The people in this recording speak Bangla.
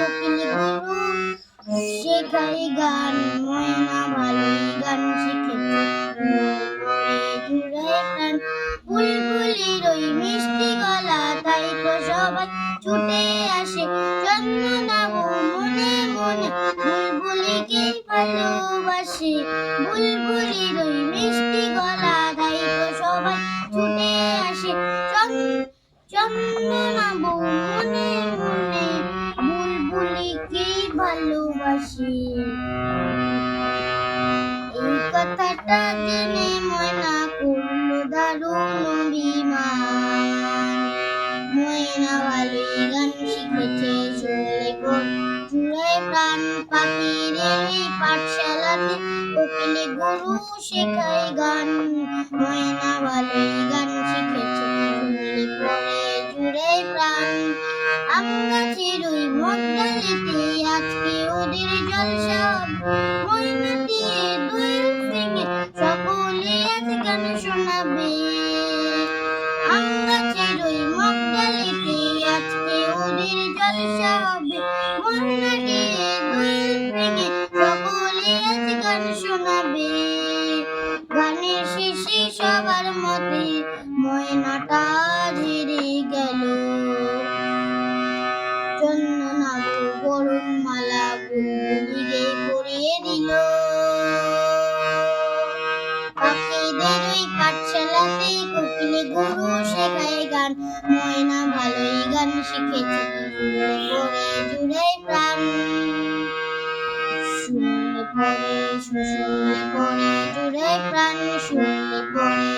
কোকিল গুরু শেখাই গান, ময়না ভালোই গান শিখেছে, পড়ে জুড়ায় প্রাণ। বুলবুলির ওই মিষ্টি গলা, তাই তো সবাই ছুটে আসে চন্দনাবু মনে মনে বুলবুলিকে ভালোবাসে। বুলবুলির ওই মিষ্টি গলা, তাই তো সবাই ছুটে আসে চন্দনাবু মনে মনে বুলবুলিকে ভালোবাসে। এই কথাটা জেনে ময়না করলো দারুণ অভিমান। ময়না ভালোই গান শিখেছে, শুনলে জুড়ায় প্রাণ। পাখির এই পাঠশালাতে কোকিল গুরু শেখায় গান, ময়না ভালোই গান শিখেছে, শুনলে পরে জুড়ায় প্রাণ। আম গাছের ওই মগডালেতে আজকে ওদের জলসা, ময়না দিয়ে দোয়েল ভেঙে সকলে আজ গান শোনাবে। আম গাছের ওই মগডালেতে আজকে ওদের জলসা হবে, ময়না দিয়ে দোয়েল ভেঙে সকলে আজ গান শোনাবে। গানের শেষে সবার মতে ময়নাটা হেরে গেল, চন্দনাবু বরণমালা বুলবুলিকে পরিয়ে দিল। পাখিদের ওই পাঠশালাতে কোকিল গুরু শেখায় গান, ময়না ভালোই গান শিখেছে, পড়ে জুড়ায় প্রাণ। শুনলে পরে জুড়ায় প্রাণ, শুনলে পরে